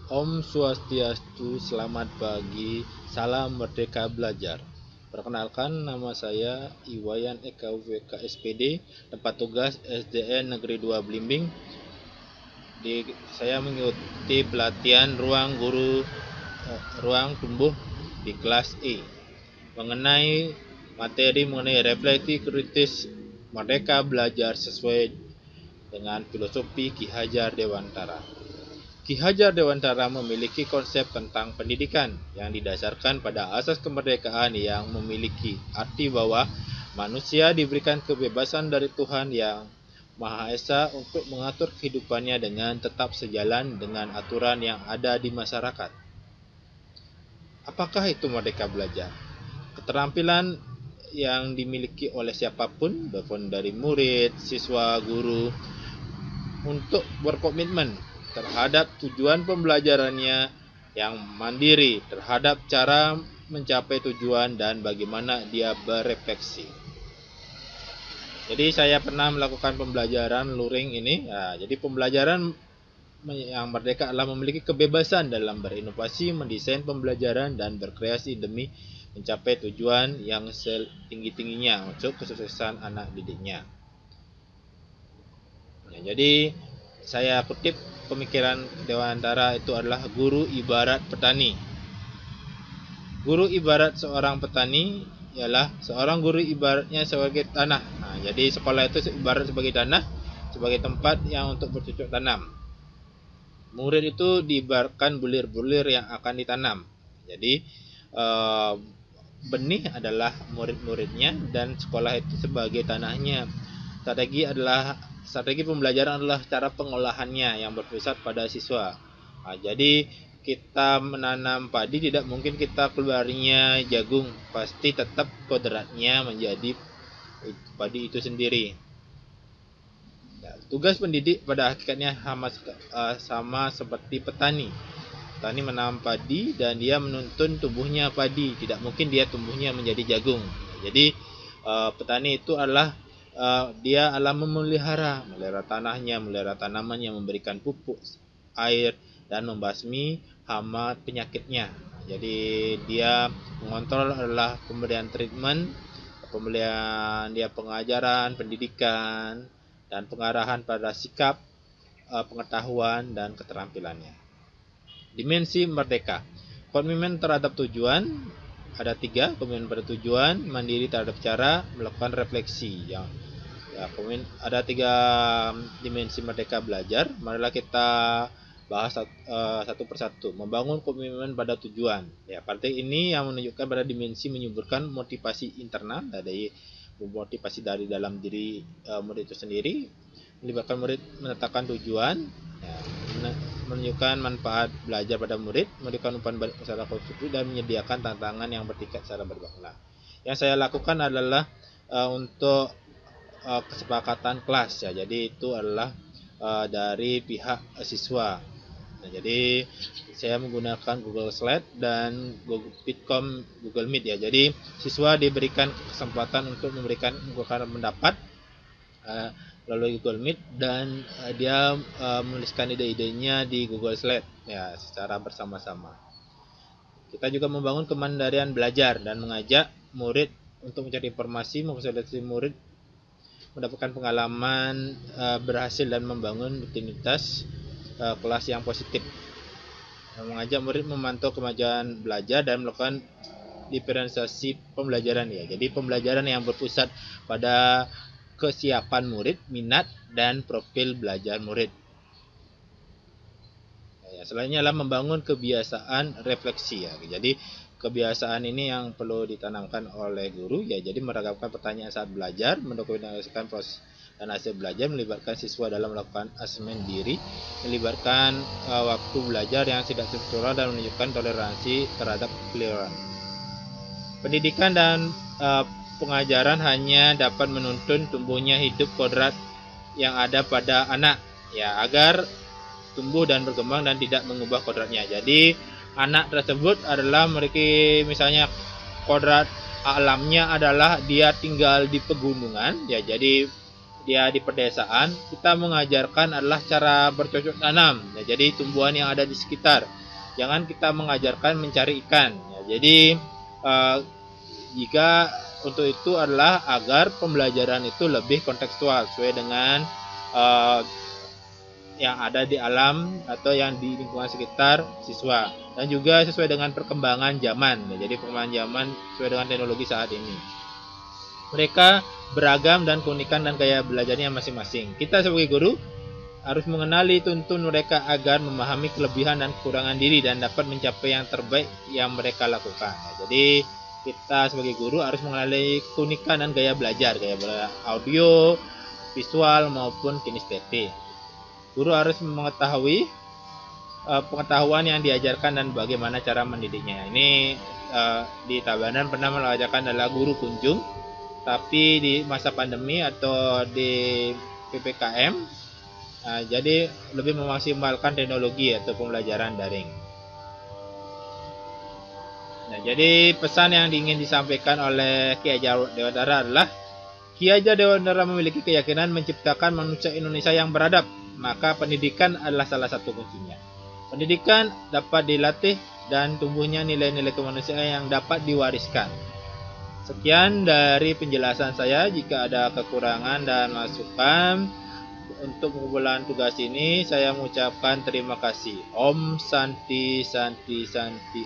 Om Swastiastu, selamat pagi, salam merdeka belajar. Perkenalkan, nama saya Iwayan Eka WK SPD, tempat tugas SDN Negeri 2 Blimbing. Saya mengikuti pelatihan ruang tumbuh di kelas E mengenai materi mengenai refleksi kritis merdeka belajar sesuai dengan filosofi Ki Hajar Dewantara. Ki Hajar Dewantara memiliki konsep tentang pendidikan yang didasarkan pada asas kemerdekaan yang memiliki arti bahwa manusia diberikan kebebasan dari Tuhan yang Maha Esa untuk mengatur kehidupannya dengan tetap sejalan dengan aturan yang ada di masyarakat. Apakah itu merdeka belajar? Keterampilan yang dimiliki oleh siapapun, baik dari murid, siswa, guru, untuk berkomitmen terhadap tujuan pembelajarannya yang mandiri terhadap cara mencapai tujuan dan bagaimana dia berefleksi. Jadi saya pernah melakukan pembelajaran luring ini. Jadi pembelajaran yang merdeka adalah memiliki kebebasan dalam berinovasi, mendesain pembelajaran dan berkreasi demi mencapai tujuan yang setinggi-tingginya untuk kesuksesan anak didiknya. Jadi saya kutip pemikiran Dewantara itu adalah guru ibarat petani. Guru ibarat seorang petani ialah seorang guru ibaratnya sebagai tanah. Jadi sekolah itu ibarat sebagai tanah, sebagai tempat yang untuk bercocok tanam. Murid itu diibaratkan bulir-bulir yang akan ditanam. Jadi benih adalah murid-muridnya dan sekolah itu sebagai tanahnya. Strategi pembelajaran adalah cara pengolahannya yang berpusat pada siswa. Jadi kita menanam padi tidak mungkin kita keluarnya jagung, pasti tetap kodratnya menjadi padi itu sendiri. Tugas pendidik pada hakikatnya sama seperti petani. Petani menanam padi dan dia menuntun tumbuhnya padi, tidak mungkin dia tumbuhnya menjadi jagung. Jadi petani itu adalah dia memelihara tanahnya, memelihara tanamannya, memberikan pupuk, air, dan membasmi hama penyakitnya. Jadi dia mengontrol adalah pemberian treatment, dia pengajaran, pendidikan, dan pengarahan pada sikap, pengetahuan, dan keterampilannya. Dimensi merdeka. Komitmen terhadap tujuan ada 3, komitmen pada tujuan, mandiri terhadap cara, melakukan refleksi. Ada 3 dimensi merdeka belajar. Marilah kita bahas satu persatu. Membangun komitmen pada tujuan. Partai ini yang menunjukkan pada dimensi menyuburkan motivasi internal dari motivasi dari dalam diri murid itu sendiri, melibatkan murid menetapkan tujuan, menunjukkan manfaat belajar pada murid, memberikan umpan balik secara konstruktif, dan menyediakan tantangan yang bertingkat secara bermakna. Yang saya lakukan adalah untuk kesepakatan kelas, jadi itu adalah dari pihak siswa. Jadi saya menggunakan Google Slide dan Google Meet. Jadi siswa diberikan kesempatan untuk menggunakan pendapat melalui Google Meet dan dia menuliskan ide-idenya di Google Slide secara bersama-sama. Kita juga membangun kemandirian belajar dan mengajak murid untuk mencari informasi, memfasilitasi murid mendapatkan pengalaman berhasil dan membangun rutinitas kelas yang positif. Mengajak murid memantau kemajuan belajar dan melakukan diferensiasi pembelajaran. Jadi pembelajaran yang berpusat pada kesiapan murid, minat, dan profil belajar murid. Selainnya adalah membangun kebiasaan refleksi. Jadi kebiasaan ini yang perlu ditanamkan oleh guru. Jadi meragamkan pertanyaan saat belajar, mendokumentasikan proses dan hasil belajar, melibatkan siswa dalam melakukan asesmen diri, melibatkan waktu belajar yang tidak struktural, dan menunjukkan toleransi terhadap kekeliruan. Pendidikan dan pengajaran hanya dapat menuntun tumbuhnya hidup kodrat yang ada pada anak, agar tumbuh dan berkembang dan tidak mengubah kodratnya. Jadi anak tersebut adalah memiliki misalnya kodrat alamnya adalah dia tinggal di pegunungan, jadi dia di pedesaan, kita mengajarkan adalah cara bercocok tanam. Ya, jadi tumbuhan yang ada di sekitar. Jangan kita mengajarkan mencari ikan. Ya, jadi jika untuk itu adalah agar pembelajaran itu lebih kontekstual sesuai dengan yang ada di alam atau yang di lingkungan sekitar siswa, dan juga sesuai dengan perkembangan zaman. Ya, jadi perkembangan zaman sesuai dengan teknologi saat ini. Mereka beragam dan keunikan dan gaya belajarnya masing-masing. Kita sebagai guru harus mengenali tuntun mereka agar memahami kelebihan dan kekurangan diri dan dapat mencapai yang terbaik yang mereka lakukan. Nah, jadi kita sebagai guru harus mengenali keunikan dan gaya belajar audio, visual maupun kinestetik. Guru harus mengetahui pengetahuan yang diajarkan dan bagaimana cara mendidiknya. Ini di Tabanan pernah mengajarkan adalah guru kunjung, tapi di masa pandemi atau di PPKM, jadi lebih memaksimalkan teknologi atau pembelajaran daring. Nah, jadi pesan yang ingin disampaikan oleh Ki Hajar Dewantara adalah Ki Hajar Dewantara memiliki keyakinan menciptakan manusia Indonesia yang beradab. Maka pendidikan adalah salah satu kuncinya. Pendidikan dapat dilatih dan tumbuhnya nilai-nilai kemanusiaan yang dapat diwariskan. Sekian dari penjelasan saya. Jika ada kekurangan dan masukan untuk pengumpulan tugas ini, saya mengucapkan terima kasih. Om Santi Santi Santi.